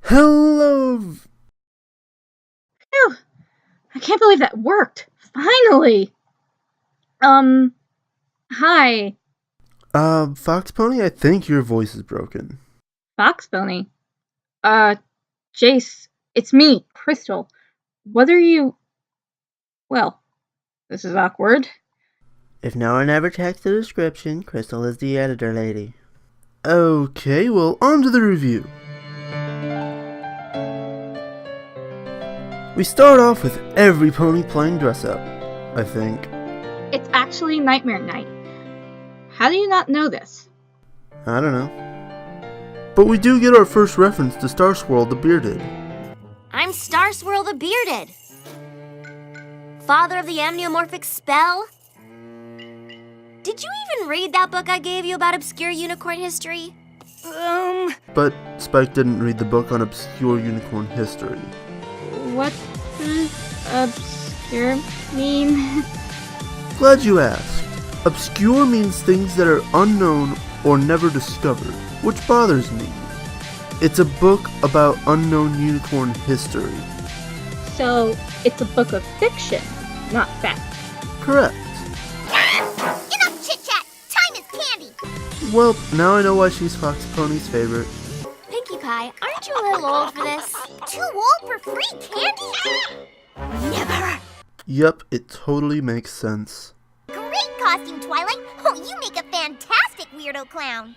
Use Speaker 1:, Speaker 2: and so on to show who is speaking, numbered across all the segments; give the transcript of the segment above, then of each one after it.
Speaker 1: Hello!
Speaker 2: Phew! I can't believe that worked! Finally! Hi.
Speaker 1: Fox Pony, I think your voice is broken.
Speaker 2: Fox Pony? Jaice, it's me, Crystal. What are you... Well, this is awkward.
Speaker 3: If no one ever checks the description, Crystal is the editor lady.
Speaker 1: Okay, well, on to the review. We start off with every pony playing dress-up, I think.
Speaker 2: It's actually Nightmare Night. How do you not know this?
Speaker 1: I don't know. But we do get our first reference to Star Swirl the Bearded.
Speaker 4: I'm Star Swirl the Bearded. Father of the amniomorphic spell? Did you even read that book I gave you about obscure unicorn history?
Speaker 1: But Spike didn't read the book on obscure unicorn history.
Speaker 2: What does obscure mean?
Speaker 1: Glad you asked. Obscure means things that are unknown or never discovered, which bothers me. It's a book about unknown unicorn history.
Speaker 2: So, it's a book of fiction, not fact.
Speaker 1: Correct.
Speaker 4: Enough chit-chat! Time is candy!
Speaker 1: Well, now I know why she's Fox Pony's favorite.
Speaker 4: Pinkie Pie, aren't you a little old for this? Too old for free candy? Never!
Speaker 1: Yep, it totally makes sense.
Speaker 4: Great costume, Twilight! Oh, you make a fantastic weirdo clown!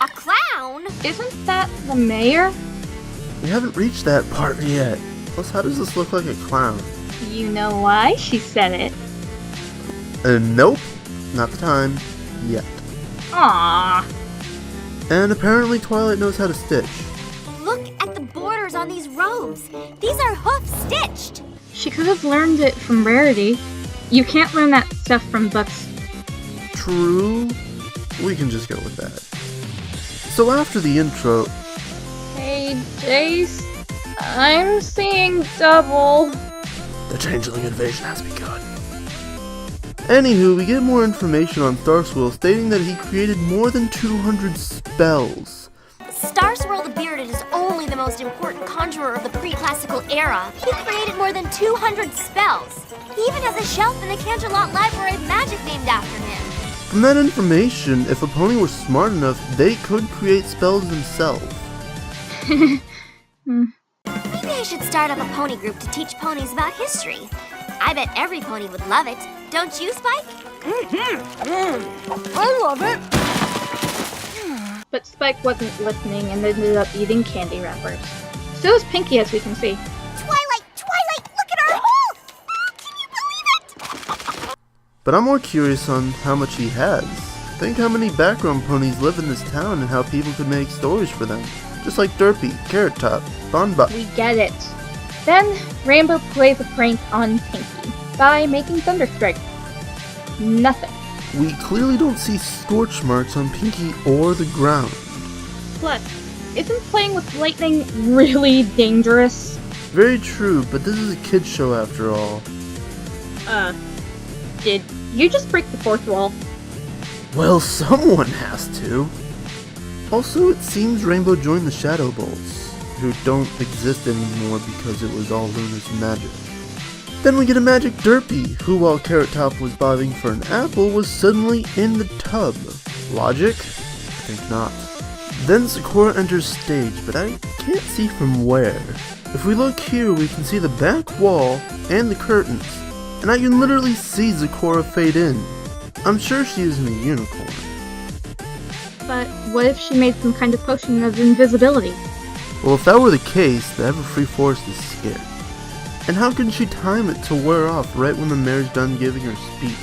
Speaker 4: A clown?
Speaker 2: Isn't that the mayor?
Speaker 1: We haven't reached that part yet. Plus, how does this look like a clown?
Speaker 2: You know why she said it.
Speaker 1: Nope, not the time. Yet.
Speaker 2: Aww.
Speaker 1: And apparently Twilight knows how to stitch.
Speaker 4: Look at the borders on these robes. These are hoof-stitched.
Speaker 2: She could have learned it from Rarity. You can't learn that stuff from books.
Speaker 1: True. We can just go with that. So after the intro...
Speaker 2: Hey, Jaice. I'm seeing double.
Speaker 1: The changeling invasion has begun. Anywho, we get more information on Star Swirl stating that he created more than 200 spells.
Speaker 4: Star Swirl the Bearded is only the most important conjurer of the pre-classical era. He created more than 200 spells. He even has a shelf in the Canterlot Library of Magic named after him.
Speaker 1: From that information, if a pony were smart enough, they could create spells themselves.
Speaker 4: Maybe I should start up a pony group to teach ponies about history. I bet every pony would love it. Don't you, Spike?
Speaker 5: I love it!
Speaker 2: But Spike wasn't listening and ended up eating candy wrappers. So is Pinkie, as we can see.
Speaker 4: Twilight, look at our hole! Oh, can you believe it?
Speaker 1: But I'm more curious on how much he has. Think how many background ponies live in this town and how people could make stories for them. Just like Derpy, Carrot Top, Bonbon.
Speaker 2: We get it. Then, Rainbow plays a prank on Pinkie by making Thunderstrike. Nothing.
Speaker 1: We clearly don't see scorch marks on Pinkie or the ground.
Speaker 2: Plus, isn't playing with lightning really dangerous?
Speaker 1: Very true, but this is a kid's show after all.
Speaker 2: Did you just break the fourth wall?
Speaker 1: Well, someone has to. Also, it seems Rainbow joined the Shadow Bolts, who don't exist anymore because it was all Luna's magic. Then we get a magic Derpy, who while Carrot Top was bobbing for an apple was suddenly in the tub. Logic? I think not. Then Sakura enters stage, but I can't see from where. If we look here, we can see the back wall and the curtains, and I can literally see Sakura fade in. I'm sure she isn't a unicorn.
Speaker 2: But what if she made some kind of potion of invisibility?
Speaker 1: Well, if that were the case, the Everfree Forest is scared. And how can she time it to wear off right when the mayor's done giving her speech?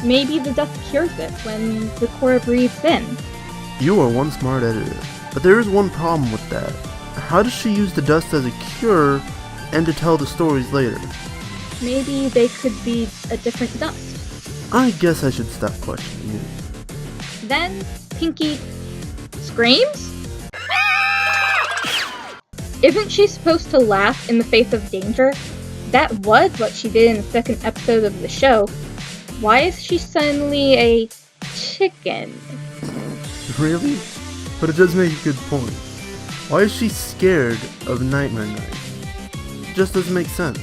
Speaker 2: Maybe the dust cures it when Sakura breathes in.
Speaker 1: You are one smart editor, but there is one problem with that. How does she use the dust as a cure and to tell the stories later?
Speaker 2: Maybe they could be a different dust.
Speaker 1: I guess I should stop questioning you.
Speaker 2: Then Pinkie screams? Isn't she supposed to laugh in the face of danger? That was what she did in the second episode of the show. Why is she suddenly a chicken?
Speaker 1: Really? But it does make a good point. Why is she scared of Nightmare Night? Just doesn't make sense.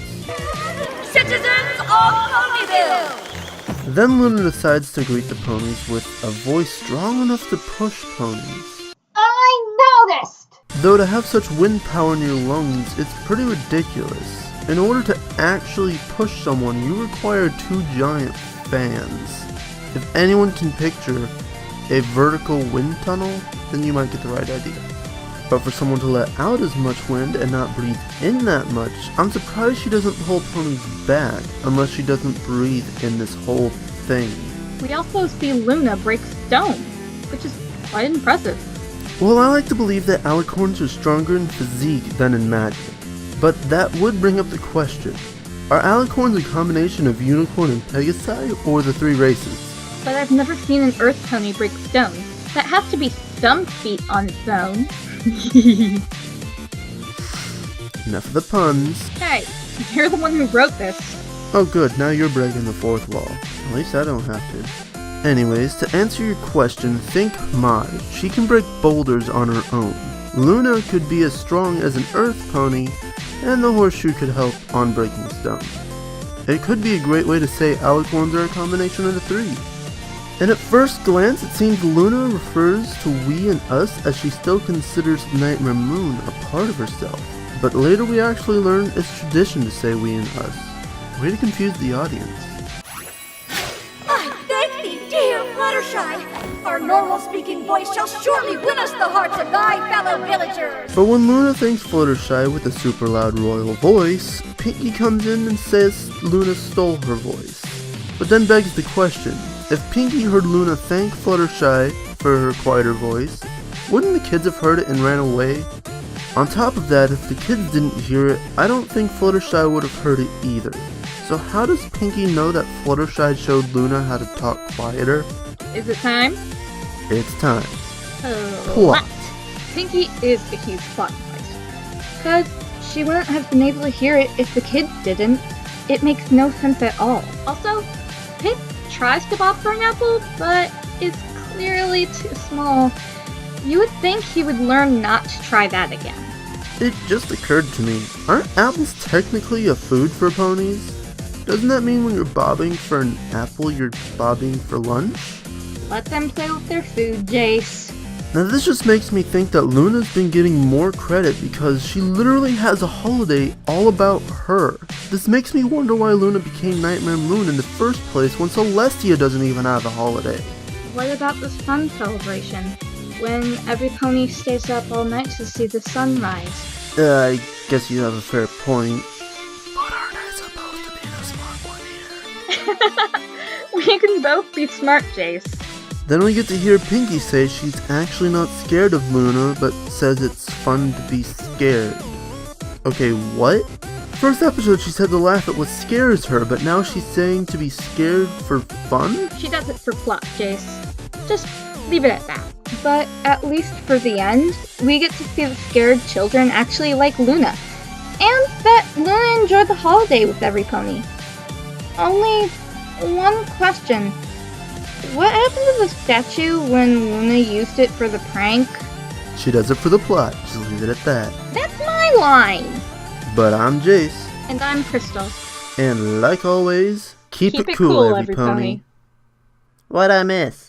Speaker 5: Citizens of Ponyville!
Speaker 1: Then Luna decides to greet the ponies with a voice strong enough to push ponies.
Speaker 2: I noticed!
Speaker 1: Though to have such wind power in your lungs, it's pretty ridiculous. In order to actually push someone, you require 2 giant fans. If anyone can picture a vertical wind tunnel, then you might get the right idea. But for someone to let out as much wind and not breathe in that much, I'm surprised she doesn't pull ponies back unless she doesn't breathe in this whole thing.
Speaker 2: We also see Luna break stone, which is quite impressive.
Speaker 1: Well, I like to believe that alicorns are stronger in physique than in magic. But that would bring up the question, are alicorns a combination of unicorn and pegasi, or the 3 races?
Speaker 2: But I've never seen an earth pony break stone. That has to be some feat on its own.
Speaker 1: Enough of the puns.
Speaker 2: Hey, you're the one who wrote this.
Speaker 1: Oh good, now you're breaking the 4th wall. At least I don't have to. Anyways, to answer your question, think Maj. She can break boulders on her own. Luna could be as strong as an earth pony, and the horseshoe could help on breaking stone. It could be a great way to say alicorns are a combination of the 3. And at first glance, it seems Luna refers to we and us as she still considers Nightmare Moon a part of herself. But later we actually learn it's tradition to say we and us. Way to confuse the audience.
Speaker 5: I thank thee, dear Fluttershy! Our normal-speaking voice shall surely win us the hearts of thy fellow villagers!
Speaker 1: But when Luna thanks Fluttershy with a super loud royal voice, Pinkie comes in and says Luna stole her voice. But then begs the question, if Pinkie heard Luna thank Fluttershy for her quieter voice, wouldn't the kids have heard it and ran away? On top of that, if the kids didn't hear it, I don't think Fluttershy would have heard it either. So how does Pinkie know that Fluttershy showed Luna how to talk quieter?
Speaker 2: Is it time?
Speaker 1: It's time.
Speaker 2: Plot. Pinkie is a huge plot device. Because she wouldn't have been able to hear it if the kids didn't. It makes no sense at all. Also, Pip tries to bob for an apple, but is clearly too small. You would think he would learn not to try that again.
Speaker 1: It just occurred to me, aren't apples technically a food for ponies? Doesn't that mean when you're bobbing for an apple, you're bobbing for lunch?
Speaker 2: Let them play with their food, Jaice.
Speaker 1: Now this just makes me think that Luna's been getting more credit because she literally has a holiday all about her. This makes me wonder why Luna became Nightmare Moon in the first place when Celestia doesn't even have a holiday.
Speaker 2: What about this fun celebration? When every pony stays up all night to see the sunrise.
Speaker 1: I guess you have a fair point. But aren't I supposed to be the smart one here?
Speaker 2: We can both be smart, Jaice.
Speaker 1: Then we get to hear Pinkie say she's actually not scared of Luna, but says it's fun to be scared. Okay, what? First episode she said to laugh at what scares her, but now she's saying to be scared for fun?
Speaker 2: She does it for plot, Jaice. Just leave it at that. But at least for the end, we get to see the scared children actually like Luna. And that Luna enjoyed the holiday with every pony. Only one question. What happened to the statue when Luna used it for the prank?
Speaker 1: She does it for the plot, just leave it at that.
Speaker 2: That's my line!
Speaker 1: But I'm Jaice.
Speaker 2: And I'm Crystal.
Speaker 1: And like always, keep it cool, every pony.
Speaker 3: What'd I miss?